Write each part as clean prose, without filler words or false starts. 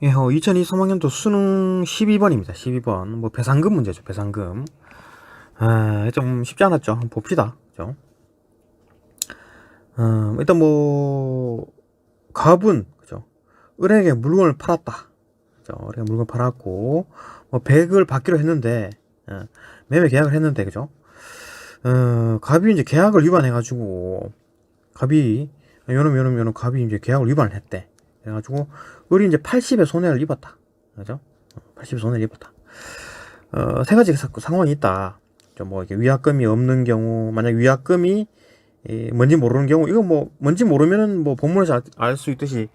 예, 2023학년도 수능 12번입니다. 12번. 뭐, 배상금 문제죠, 배상금. 아, 좀 쉽지 않았죠. 한번 봅시다. 그죠? 일단 뭐, 갑은, 그죠? 을에게 물건을 팔았다. 그죠? 을에게 물건을 팔았고, 뭐, 100을 받기로 했는데, 매매 계약을 했는데, 그죠? 갑이 이제 계약을 위반해가지고, 갑이, 요놈, 갑이 이제 계약을 위반을 했대. 그래가지고, 을이 이제 80의 손해를 입었다. 그죠? 80의 손해를 입었다. 세 가지 상황이 있다. 뭐, 이렇게 위약금이 없는 경우, 만약 위약금이 뭔지 모르는 경우, 이거 뭐, 뭔지 모르면은 뭐, 본문에서 알 수 있듯이,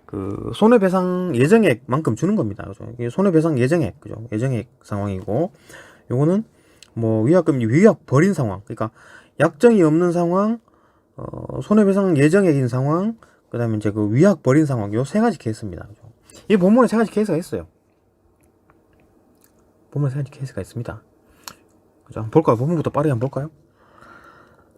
그, 손해배상 예정액만큼 주는 겁니다. 그죠? 이게 손해배상 예정액, 그죠? 예정액 상황이고, 요거는 뭐, 위약금이 위약 버린 상황. 그러니까, 약정이 없는 상황, 손해배상 예정액인 상황, 그 다음에 이제 그 위약 버린 상황, 요 세 가지 케이스입니다. 그죠? 이 본문에 세 가지 케이스가 있어요. 본문에 세 가지 케이스가 있습니다. 그죠? 한번 볼까요? 본문부터 빠르게 한번 볼까요?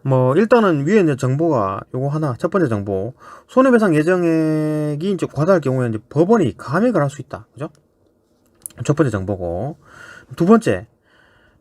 뭐 일단은 위에 이제 정보가 요거 하나, 첫 번째 정보, 손해배상 예정액이 이제 과다할 경우에 이제 법원이 감액을 할 수 있다. 그죠? 첫 번째 정보고, 두 번째,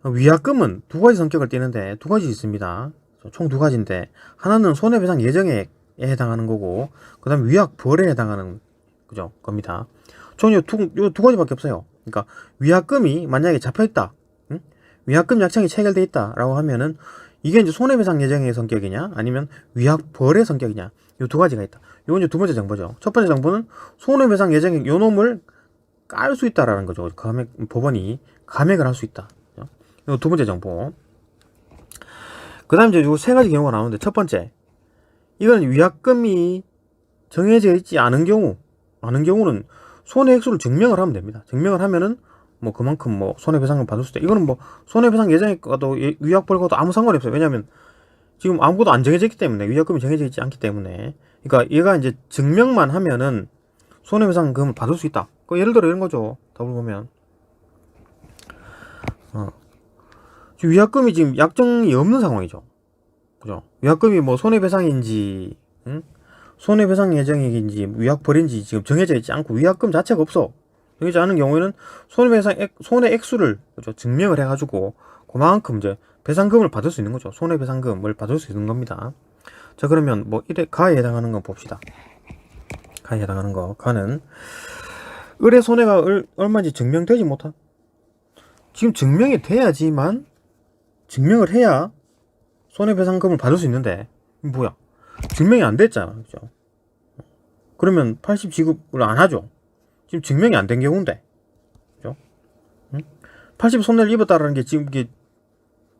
위약금은 두 가지 성격을 띠는데 두 가지 있습니다. 총 두 가지인데, 하나는 손해배상 예정액에 해당하는 거고, 그 다음에 위약벌에 해당하는, 그죠? 겁니다. 총 요 두 가지밖에 없어요. 그러니까 위약금이 만약에 잡혀있다, 응? 위약금 약정이 체결돼 있다라고 하면은 이게 이제 손해배상 예정의 성격이냐, 아니면 위약벌의 성격이냐, 요 두 가지가 있다. 요건 이제 두 번째 정보죠. 첫 번째 정보는 손해배상 예정액 요 놈을 깔 수 있다라는 거죠. 법원이 감액을 할 수 있다. 요 두 번째 정보. 그 다음 이제 요 세 가지 경우가 나오는데, 첫 번째, 이건 위약금이 정해져 있지 않은 경우는 손해 액수를 증명을 하면 됩니다. 증명을 하면은 뭐 그만큼 뭐 손해배상을 받을 수도 있다. 이거는 뭐 손해배상 예정액과도 위약벌과도 아무 상관이 없어요. 왜냐하면 지금 아무것도 안 정해져 있기 때문에, 위약금이 정해져 있지 않기 때문에. 그러니까 얘가 이제 증명만 하면은 손해배상금을 받을 수 있다. 그 예를 들어 이런 거죠. 답을 보면, 지금 위약금이 지금 약정이 없는 상황이죠. 그죠? 위약금이 뭐 손해배상인지, 응? 손해배상 예정액인지 위약벌인지 지금 정해져 있지 않고 위약금 자체가 없어. 정해지 않은 경우에는 손해 액수를, 그죠? 증명을 해가지고 그만큼 이제 배상금을 받을 수 있는 거죠. 손해배상금을 받을 수 있는 겁니다. 자, 그러면 뭐 이래 가에 해당하는 거 봅시다. 가에 해당하는 거, 가는 을의 손해가 얼마인지 증명되지 못한, 지금 증명이 돼야지만, 증명을 해야 손해배상금을 받을 수 있는데, 뭐야, 증명이 안 됐잖아. 그죠? 그러면 80 지급을 안 하죠. 지금 증명이 안 된 경우인데, 그죠? 응? 80 손해를 입었다라는 게 지금 이게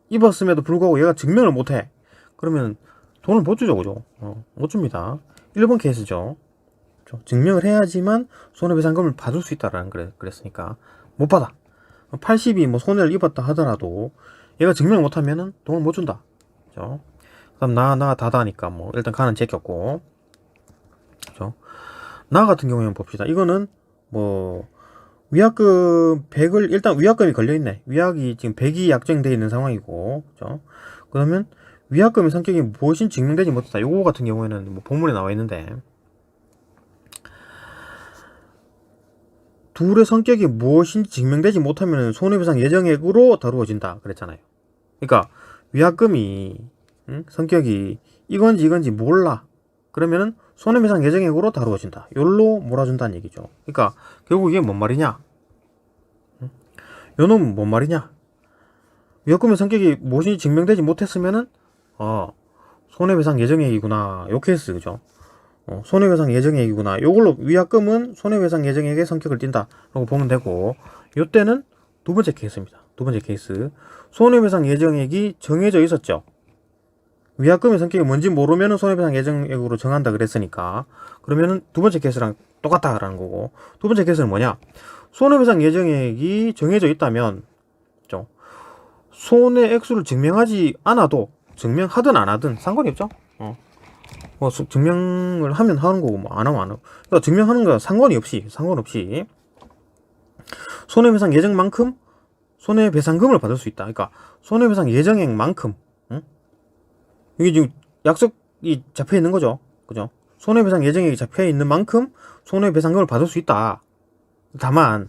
입었음에도 불구하고 얘가 증명을 못 해. 그러면 돈을 못 주죠, 그죠? 못 줍니다. 1번 케이스죠. 그죠? 증명을 해야지만 손해배상금을 받을 수 있다라는 그랬으니까 못 받아. 80이 뭐 손해를 입었다 하더라도 얘가 증명을 못하면은 돈을 못 준다. 그죠? 그럼 나 다다니까 뭐 일단 가는 제꼈고, 그죠? 나 같은 경우에는 봅시다. 이거는 뭐 위약금 100을, 일단 위약금이 걸려있네. 위약이 지금 100이 약정되어 있는 상황이고, 그죠? 그러면 위약금의 성격이 무엇인지 증명되지 못했다. 요거 같은 경우에는 뭐 본문에 나와 있는데, 둘의 성격이 무엇인지 증명되지 못하면 손해배상 예정액으로 다루어진다 그랬잖아요. 그러니까 위약금이, 성격이 이건지 몰라. 그러면은 손해배상 예정액으로 다루어진다. 요로 몰아준다는 얘기죠. 그러니까 결국 이게 뭔 말이냐? 요놈은 뭔 말이냐? 위약금의 성격이 무엇인지 증명되지 못했으면은, 손해배상 예정액이구나. 요 케이스, 그죠? 손해배상 예정액이구나. 요걸로 위약금은 손해배상 예정액의 성격을 띈다 라고 보면 되고, 요때는 두 번째 케이스입니다. 두 번째 케이스. 손해배상 예정액이 정해져 있었죠. 위약금의 성격이 뭔지 모르면은 손해배상 예정액으로 정한다 그랬으니까, 그러면은 두 번째 케이스랑 똑같다라는 거고, 두 번째 케이스는 뭐냐? 손해배상 예정액이 정해져 있다면, 그죠? 손해 액수를 증명하지 않아도, 증명하든 안 하든 상관이 없죠. 뭐 증명을 하면 하는 거고, 뭐 안 하면 안 하고. 그러니까 증명하는 거 상관없이 손해배상 예정만큼 손해배상금을 받을 수 있다. 그러니까 손해배상 예정액만큼, 응? 이게 지금 약속이 잡혀 있는 거죠. 그죠? 손해배상 예정액이 잡혀 있는 만큼 손해배상금을 받을 수 있다. 다만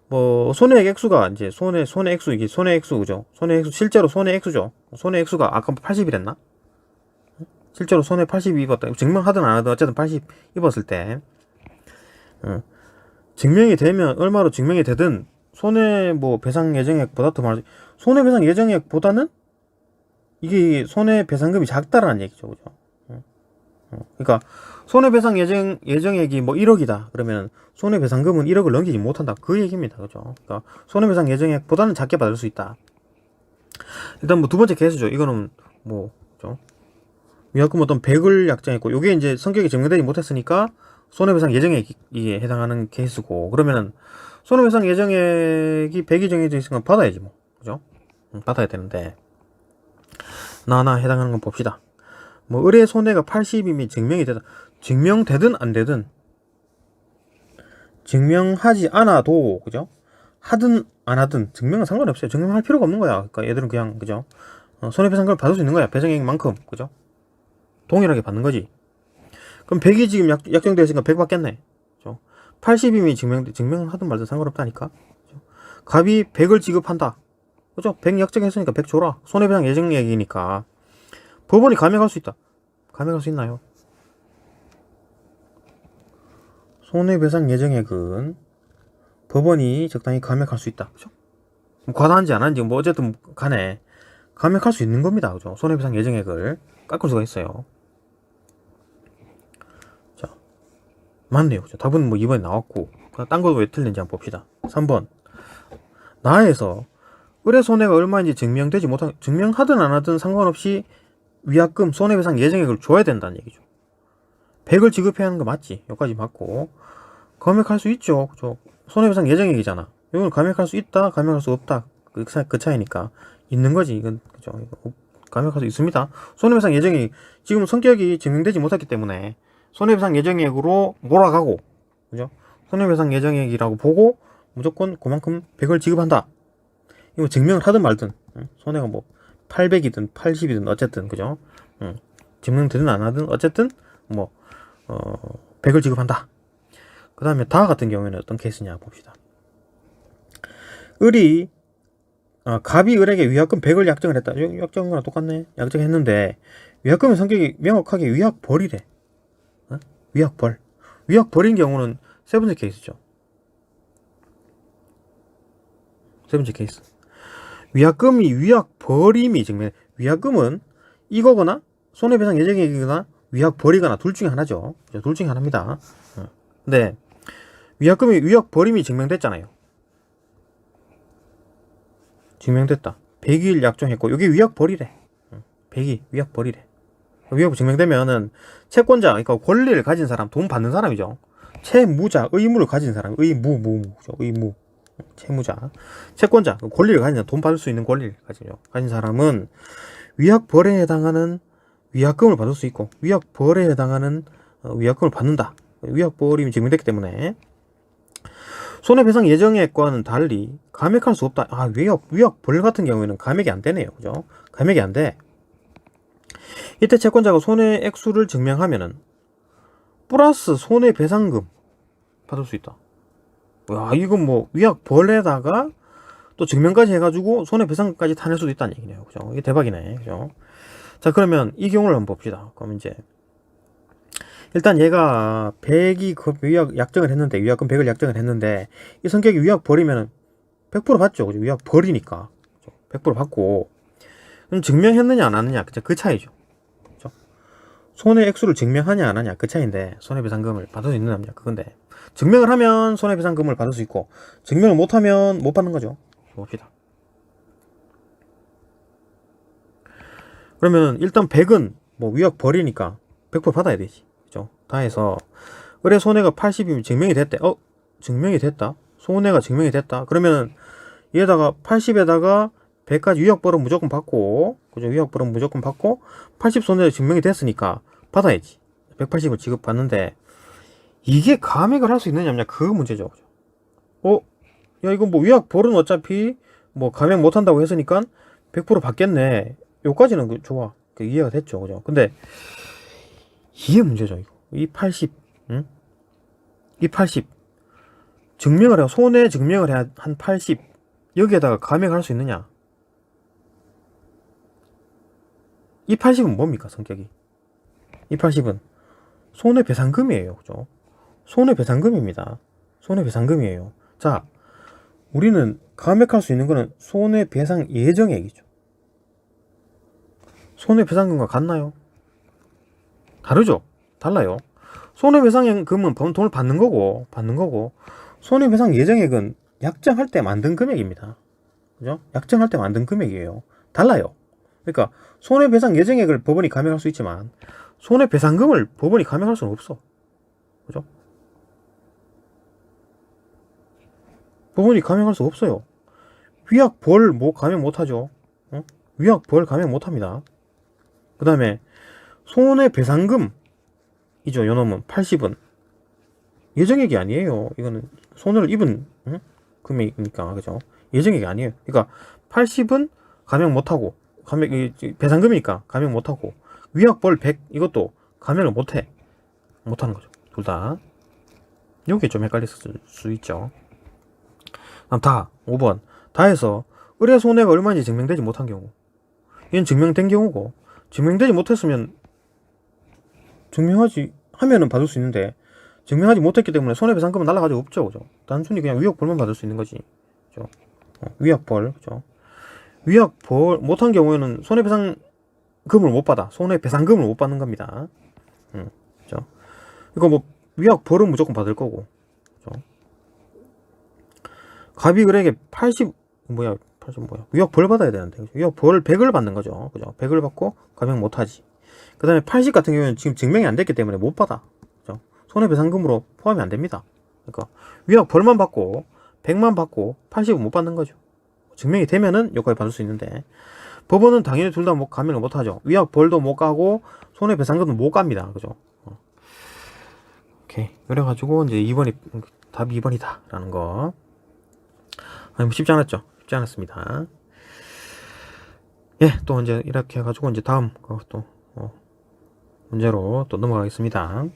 뭐 손해액 액수가 이제 손해 액수 이게 손해 액수 그죠? 손해 액수 실제로 손해 액수죠. 손해 액수가 아까 80이랬나? 실제로 손해 80 입었다. 증명하든 안 하든 어쨌든 80 입었을 때 증명이 되면 얼마로 증명이 되든 손해 뭐 배상 예정액보다 더 많아. 손해 배상 예정액보다는 이게 손해 배상금이 작다라는 얘기죠, 그죠? 그러니까 손해 배상 예정액이 뭐 1억이다. 그러면 손해 배상금은 1억을 넘기지 못한다. 그 얘기입니다, 그죠? 그러니까 손해 배상 예정액보다는 작게 받을 수 있다. 일단 뭐 두 번째 케이스죠. 이거는 뭐 그죠? 위약금 어떤 100을 약정했고, 요게 이제 성격이 증명되지 못했으니까 손해배상 예정액에 해당하는 케이스고, 그러면은 손해배상 예정액이 100이 정해져 있으니까 받아야지 뭐, 그죠? 받아야 되는데 나나 해당하는 건 봅시다. 뭐 의뢰 손해가 80이면 증명이 되다. 증명되든 안 되든 증명하지 않아도 그죠? 하든 안 하든 증명은 상관없어요. 증명할 필요가 없는 거야. 그러니까 얘들은 그냥 그죠? 손해배상금을 받을 수 있는 거야. 배상액만큼 그죠? 동일하게 받는 거지. 그럼 100이 지금 약정되어 있으니까 100 받겠네. 그죠? 80이면 증명을 하든 말든 상관없다니까. 그죠? 갑이 100을 지급한다. 그죠? 100 약정했으니까 100 줘라. 손해배상 예정액이니까. 법원이 감액할 수 있다. 감액할 수 있나요? 손해배상 예정액은 법원이 적당히 감액할 수 있다. 그죠? 과다한지 안 한지 뭐 어쨌든 간에 감액할 수 있는 겁니다. 그죠? 손해배상 예정액을 깎을 수가 있어요. 자, 맞네요. 그죠? 답은 뭐 2번에 나왔고, 딴 거 왜 틀린지 한번 봅시다. 3번. 나에서 의뢰 손해가 얼마인지 증명되지 못한, 증명하든 안 하든 상관없이 위약금, 손해배상 예정액을 줘야 된다는 얘기죠. 100을 지급해야 하는 거 맞지? 여기까지 맞고. 감액할 수 있죠. 그죠? 손해배상 예정액이잖아. 이건 감액할 수 있다, 감액할 수 없다. 그 차이니까. 있는 거지. 이건, 그죠? 감액할 수 있습니다. 손해배상 예정액, 지금 성격이 증명되지 못했기 때문에 손해배상 예정액으로 몰아가고, 그죠? 손해배상 예정액이라고 보고 무조건 그만큼 100을 지급한다. 이거 증명을 하든 말든, 손해가 뭐 800이든 80이든 어쨌든, 그죠? 증명되든 안 하든 어쨌든 뭐 100을 지급한다. 그 다음에 다 같은 경우에는 어떤 케이스냐 봅시다. 갑이 을에게 위약금 100을 약정을 했다. 약정한 거랑 똑같네. 약정했는데 위약금의 성격이 명확하게 위약벌이래. 위약벌. 위약벌인 경우는 세 번째 케이스죠. 세 번째 케이스. 위약금이 위약벌임이 증명. 위약금은 이거거나 손해배상 예정액이거나 위약벌이거나 둘 중에 하나죠. 둘 중에 하나입니다. 근데 위약금이 위약벌임이 증명됐잖아요. 증명됐다. 100일 약정했고 여기 위약벌이래. 100이 위약벌이래. 위약 증명되면은 채권자, 그러니까 권리를 가진 사람, 돈 받는 사람이죠. 채무자, 의무를 가진 사람, 의무, 채무자, 채권자, 권리를 가진 사람, 돈 받을 수 있는 권리를 가진 사람은 위약벌에 해당하는 위약금을 받을 수 있고 위약벌에 해당하는 위약금을 받는다. 위약벌임이 증명됐기 때문에 손해배상 예정액과는 달리 감액할 수 없다. 위약벌 같은 경우에는 감액이 안 되네요. 그죠? 감액이 안 돼. 이때 채권자가 손해 액수를 증명하면은 플러스 손해배상금 받을 수 있다. 야, 이건 뭐 위약벌에다가 또 증명까지 해가지고 손해배상금까지 타낼 수도 있다는 얘기네요. 그죠? 이게 대박이네. 그죠? 자, 그러면 이 경우를 한번 봅시다. 그럼 이제 일단 얘가 100이 위약 약정을 했는데, 위약금 100을 약정을 했는데 이 성격이 위약벌이면은 100% 받죠. 그죠? 위약벌이니까 100% 받고, 그럼 증명했느냐 안 하느냐 그 차이죠. 그죠? 손해 액수를 증명하냐 안 하냐 그 차이인데, 손해배상금을 받을 수 있느냐 없느냐 그건데, 증명을 하면 손해배상금을 받을 수 있고 증명을 못하면 못 받는 거죠. 봅시다. 그러면 일단 100은 뭐 위약벌이니까 100% 받아야 되지. 그죠? 다 해서 의뢰 손해가 80이면 증명이 됐대. 증명이 됐다. 손해가 증명이 됐다. 그러면 얘다가 80에다가 100까지 위약벌은 무조건 받고, 그죠? 위약벌은 무조건 받고 80 손해가 증명이 됐으니까 받아야지. 180을 지급받는데 이게 감액을 할 수 있느냐 없냐 그 문제죠. 야, 이거 뭐 위약벌은 어차피 뭐 감액 못한다고 했으니까 100% 받겠네. 요까지는 좋아. 이해가 됐죠. 그죠? 근데 이게 문제죠. 이거. 이 80, 응? 이 80. 증명을 해요. 손해 증명을 해야 한 80. 여기에다가 감액할 수 있느냐? 이 80은 뭡니까, 성격이? 이 80은 손해배상금이에요. 그죠? 손해배상금입니다. 손해배상금이에요. 자, 우리는 감액할 수 있는 거는 손해배상 예정액이죠. 손해배상금과 같나요? 다르죠? 달라요. 손해배상금은 돈을 받는 거고, 손해배상 예정액은 약정할 때 만든 금액입니다. 그죠? 약정할 때 만든 금액이에요. 달라요. 그러니까 손해배상 예정액을 법원이 감액할 수 있지만 손해배상금을 법원이 감액할 수는 없어. 그죠? 법원이 감액할 수 없어요. 위약 벌 뭐 감액 못하죠. 어? 위약 벌 감액 못합니다. 그 다음에 손해배상금이죠. 요놈은 80은 예정액이 아니에요. 이거는 손해를 입은 금액이니까. 그죠? 예정액이 아니에요. 그러니까 80은 감액 못하고 배상금이니까 감액 못하고 위약벌 100 이것도 감액을 못하는 거죠. 둘 다. 요게 좀 헷갈릴 수 있죠. 다음 다 5번 다해서 의뢰 손해가 얼마인지 증명되지 못한 경우, 이건 증명된 경우고, 증명되지 못했으면 증명하지 하면은 받을 수 있는데 증명하지 못했기 때문에 손해배상금은 날라가지고 없죠. 그죠? 단순히 그냥 위약벌만 받을 수 있는 거지. 그죠? 위약벌. 그죠? 위약벌 못한 경우에는 손해배상금을 못 받아. 손해배상금을 못 받는 겁니다. 그죠? 이거 뭐 위약벌은 무조건 받을 거고. 그죠? 갑이을에게 80 뭐야 위약벌 받아야 되는데, 그죠? 위약벌 100을 받는 거죠. 그죠? 100을 받고 감액 못하지. 그 다음에 80 같은 경우에는 지금 증명이 안 됐기 때문에 못 받아. 그죠? 손해배상금으로 포함이 안 됩니다. 그러니까 위약벌만 받고 100만 받고 80은 못 받는 거죠. 증명이 되면은 여기까지 받을 수 있는데, 법원은 당연히 둘 다 감액을 못 하죠. 위약벌도 못 가고 손해배상금도 못 갑니다. 그죠? 오케이. 그래가지고 이제 2번이 답 2번이다 라는 거. 아니, 쉽지 않았죠? 쉽지 않았습니다. 예, 또 이제 이렇게 해가지고 이제 다음 또 문제로 또 넘어가겠습니다.